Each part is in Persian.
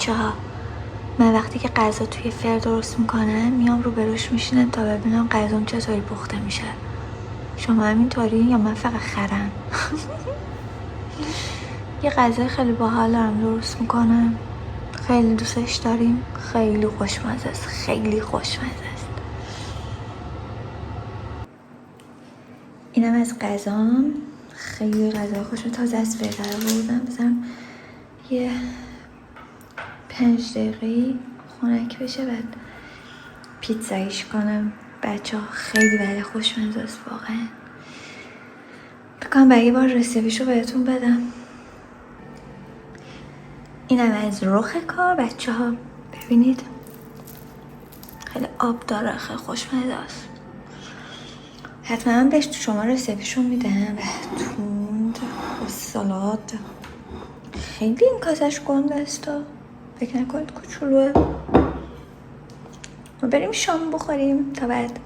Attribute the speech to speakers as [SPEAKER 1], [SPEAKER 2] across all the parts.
[SPEAKER 1] بچه‌ها، من وقتی که غذا توی فر درست میکنم میام روبروش میشینم تا ببینم غذام چطوری پخته میشه. شما همینطوری یا من فقط خرم؟ یه غذای خیلی باحال دارم درست میکنم، خیلی دوستش داریم، خیلی خوشمزه است، خیلی خوشمزه است. اینم از غذام، خیلی غذا خوشم، تازه از فر در آوردم. بذارم یه 5 دقیقه خنک بشه بعد پیتزایش کنم. بچه ها خیلی بله خوشمزه است واقعا. بکنم یه بار رسیپیشو بهتون بدم. اینم از رخ کار بچه ها، ببینید خیلی آب داره، خیلی خوشمزه است. حتما بهش شما رسیپیشو میدم. و توند و سالاد، خیلی این کاسش گنده است، فکر نکنید کوچولوه. ما بریم شام بخوریم تا بعد.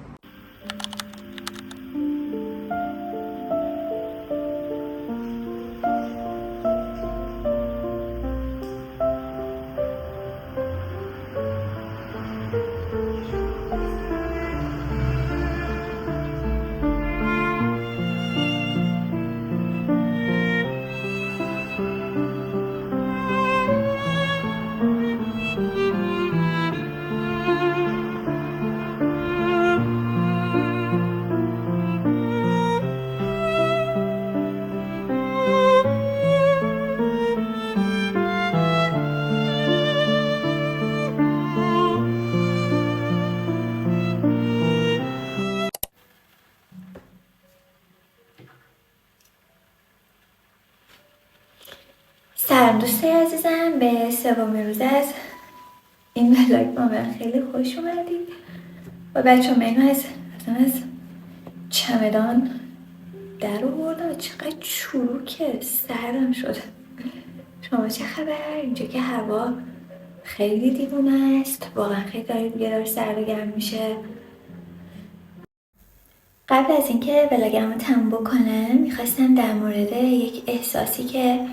[SPEAKER 1] سلام دوستای عزیزم، به سومین روز از این ولاگ با من خیلی خوش اومدید. و بچه منو از چمدان در آوردم. چقدر چروکه، سردم شده. شما چه خبر؟ اینجا که هوا خیلی دیوونه است، واقعا خیلی داره سرد و گرم میشه. قبل از اینکه ولاگمو تموم بکنم میخواستم در مورد یک احساسی که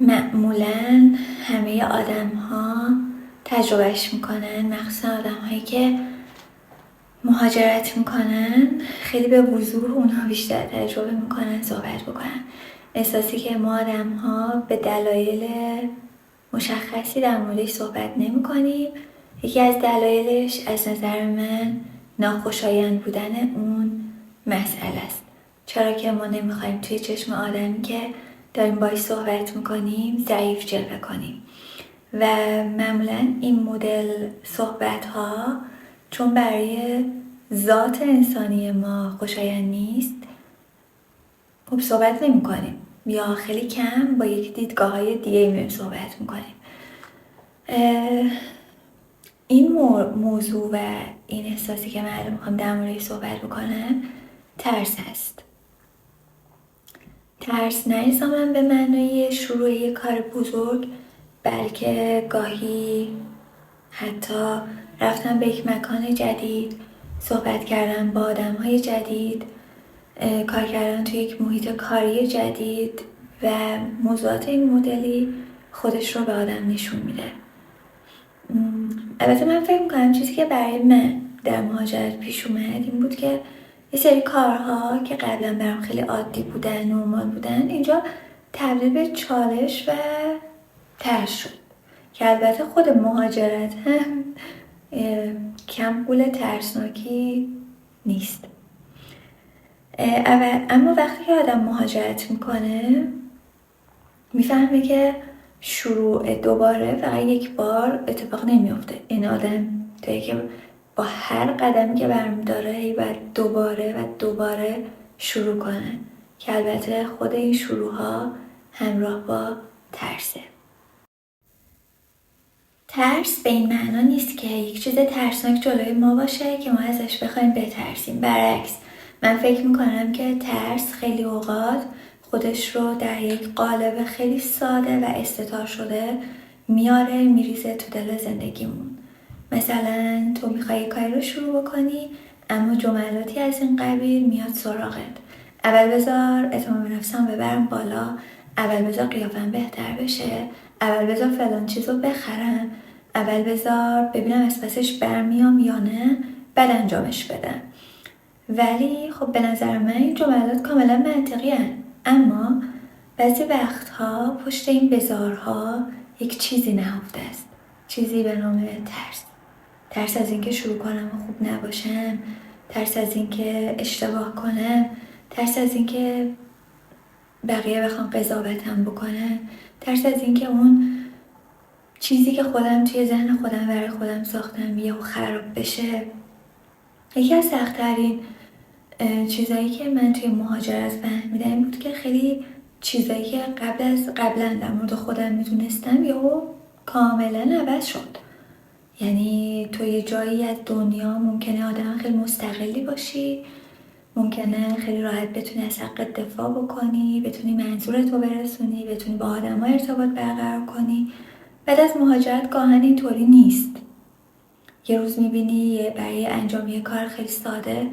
[SPEAKER 1] معمولاً همه آدم ها تجربهش میکنن، مخصوصا آدم هایی که مهاجرت میکنن، خیلی به وضوح اونها بیشتر تجربه میکنن، صحبت بکنن. احساسی که ما آدم ها به دلایل مشخصی در موردش صحبت نمی کنیم. یکی از دلایلش از نظر من ناخوشایند بودن اون مسئله است. چرا که ما نمیخوایم توی چشم آدمی که داریم باهاش صحبت میکنیم ضعیف جلوه کنیم. و معمولا این مدل صحبت ها چون برای ذات انسانی ما خوشایند نیست، خب صحبت نمی کنیم یا خیلی کم با یک دیدگاه های دیگه میریم صحبت میکنیم. این موضوع و این احساسی که من میخوام در موردش صحبت بکنم ترس هست. ترس نه الزاماً به معنای شروع یک کار بزرگ، بلکه گاهی حتی رفتن به یک مکان جدید، صحبت کردن با آدم‌های جدید، کار کردن توی یک محیط کاری جدید و موضوعات این مدلی خودش رو به آدم نشون میده. البته من فکر میکنم چیزی که برای من در مهاجرت پیش اومد این بود که یه سری کارها که قبلا برام خیلی عادی بودن، نرمال بودن، اینجا تبدیل به چالش و ترس شد. که البته خود مهاجرت هم کم قول ترسناکی نیست. اما وقتی که آدم مهاجرت میکنه میفهمه که شروع دوباره فقط یک بار اتفاق نمیفته. این آدم توی که با هر قدمی که برمی‌داره باید دوباره شروع کنه، که البته خود این شروع‌ها همراه با ترسه. ترس به این معنا نیست که یک چیز ترسناک جلوی ما باشه که ما ازش بخوایم بترسیم. برعکس، من فکر میکنم که ترس خیلی اوقات خودش رو در یک قالب خیلی ساده و استتار شده میاره میریزه تو دل زندگیمون. مثلا تو میخوای کاری رو شروع بکنی اما جملاتی از این قبیل میاد سراغت. اول بذار اعتماد به نفسم ببرم بالا، اول بذار قیافم بهتر بشه، اول بذار فلان چیزو بخرم، اول بذار ببینم از پسش برمیام یا نه، بعد انجامش بدم. ولی خب به نظر من این جملات کاملا منطقی هن. اما بعضی وقتها پشت این بذارها یک چیزی نهفته است، چیزی به نام ترس. ترس از اینکه شروع کنم و خوب نباشم، ترس از اینکه اشتباه کنم، ترس از اینکه بقیه بخوام قضاوتم بکنن، ترس از اینکه اون چیزی که خودم توی ذهن خودم برای خودم ساختم یهو خراب بشه. یکی از سخت‌ترین چیزایی که من توی مهاجرت فهمیدم این بود که خیلی چیزایی که قبلا در مورد خودم میدونستم یهو کاملا عوض شد. یعنی تو یه جایی از دنیا ممکنه آدم خیلی مستقلی باشی، ممکنه خیلی راحت بتونی از حقت دفاع بکنی، بتونی منظورت رو برسونی، بتونی با آدم‌ها ارتباط برقرار کنی. بعد از مهاجرت گاهن اینطوری نیست. یه روز میبینی برای انجام یه کار خیلی ساده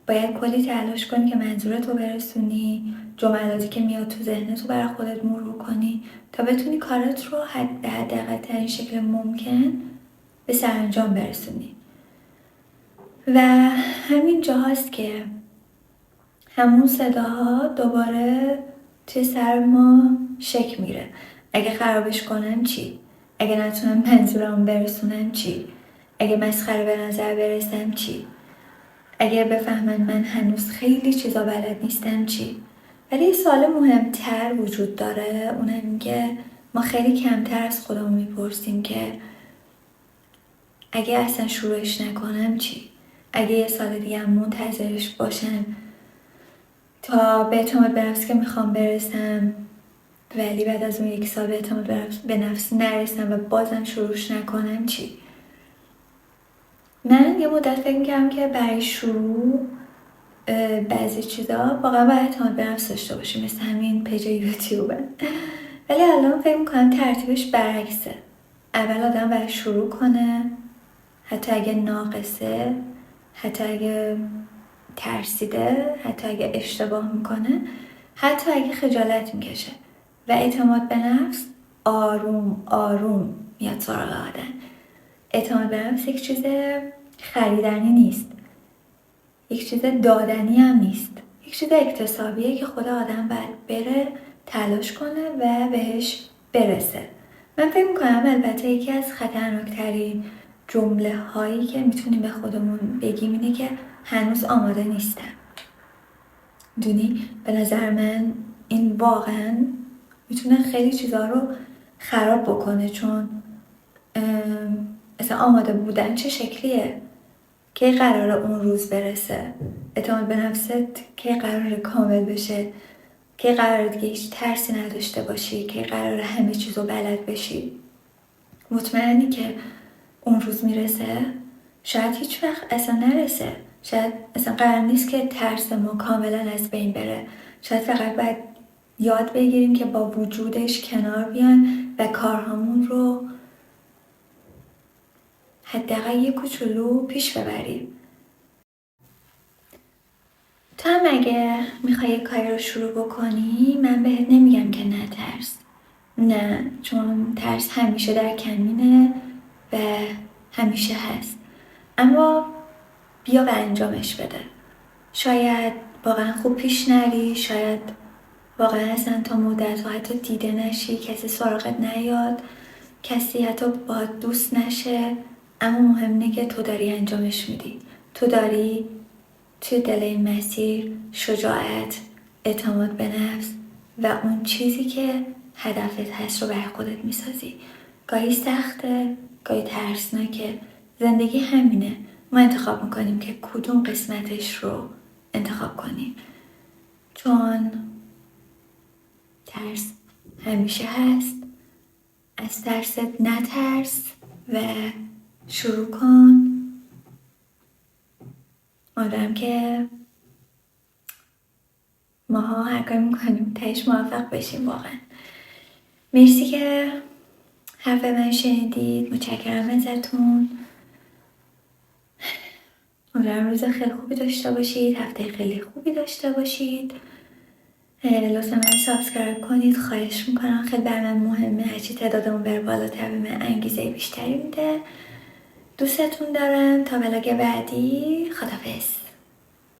[SPEAKER 1] باید کلی تلاش کنی که منظورت رو برسونی، جملاتی که میاد تو ذهنت رو برای خودت مرور کنی تا بتونی کارت رو به حداقل ترین شکل ممکن به سرانجام برسونی. و همین جاهاست که همون صداها دوباره توی سر ما شک میره. اگه خرابش کنم چی؟ اگه نتونم منظورم برسونم چی؟ اگه مسخره به نظر برسم چی؟ اگه بفهمن من هنوز خیلی چیزا بلد نیستم چی؟ ولی یه سوال مهمتر وجود داره، اونم این که ما خیلی کمتر از خودمون میپرسیم که اگه اصلا شروعش نکنم چی؟ اگه یه سال دیگه هم منتظرش باشم تا به اعتماد به نفس که میخوام برسم، ولی بعد از اون 1 سال به اعتماد به نفس نرسم و بازم شروعش نکنم چی؟ من یه مدت فکر میکردم که برای شروع بعضی چیزا واقعا باید اعتماد به نفس داشته باشیم، مثل همین پیج یوتیوبه. ولی الان فکر میکنم ترتیبش برعکسه. اول آدم باید شروع کنه، حتی اگه ناقصه، حتی اگه ترسیده، حتی اگه اشتباه میکنه، حتی اگه خجالت میکشه، و اعتماد به نفس آروم آروم میاد سراغ آدم. اعتماد به نفس یک چیز خریدنی نیست، یک چیز دادنی هم نیست، یک چیز اکتسابیه که خود آدم باید بره تلاش کنه و بهش برسه. من فکر میکنم البته یکی از خطرناکترین جمله هایی که میتونیم به خودمون بگیم اینه که هنوز آماده نیستم. دونی به نظر من این واقعا میتونه خیلی چیزا رو خراب بکنه، چون اصلا آماده بودن چه شکلیه؟ کی قراره اون روز برسه؟ اعتماد به نفست کی قراره کامل بشه؟ کی قراره دیگه هیچ ترسی نداشته باشی؟ کی قراره همه چیزو بلد بشی؟ مطمئنی که اون روز میرسه؟ شاید هیچ وقت اصلا نرسه. شاید اصلا قرار نیست که ترس ما کاملا از بین بره. شاید فقط باید یاد بگیریم که با وجودش کنار بیان و کارهامون رو حداقل یه کوچولو پیش ببریم. تو هم اگه میخوای یه کاری رو شروع بکنی، من بهت نمیگم که نترس. نه، چون ترس همیشه در کمینه و همیشه هست. اما بیا و انجامش بده. شاید واقعا خوب پیش نری، شاید واقعا اصلا تا مدت و حتی دیده نشی، کسی سراغت نیاد، کسی حتی باهات دوست نشه، اما مهم اینه که تو داری انجامش میدی. تو داری توی دل این مسیر شجاعت، اعتماد به نفس و اون چیزی که هدفت هست رو برای خودت میسازی. گاهی سخته، گاهی ترسناکه. زندگی همینه. ما انتخاب میکنیم که کدوم قسمتش رو انتخاب کنیم، چون ترس همیشه هست. از ترست نترس و شروع کن. امیدوارم که ماها هر کاری میکنیم تهش موفق بشیم. واقعا مرسی که حرف من شنیدید. متشکرم ازتون. امیدوارم روز خیلی خوبی داشته باشید، هفته خیلی خوبی داشته باشید لطفا من سابسکرایب کنید، خواهش میکنم. خیلی بر من مهمه. هرچی تعدادمون بره بالاتر به من انگیزه بیشتری میده. دوستتون دارم. تا ولاگ بعدی، خداحافظ.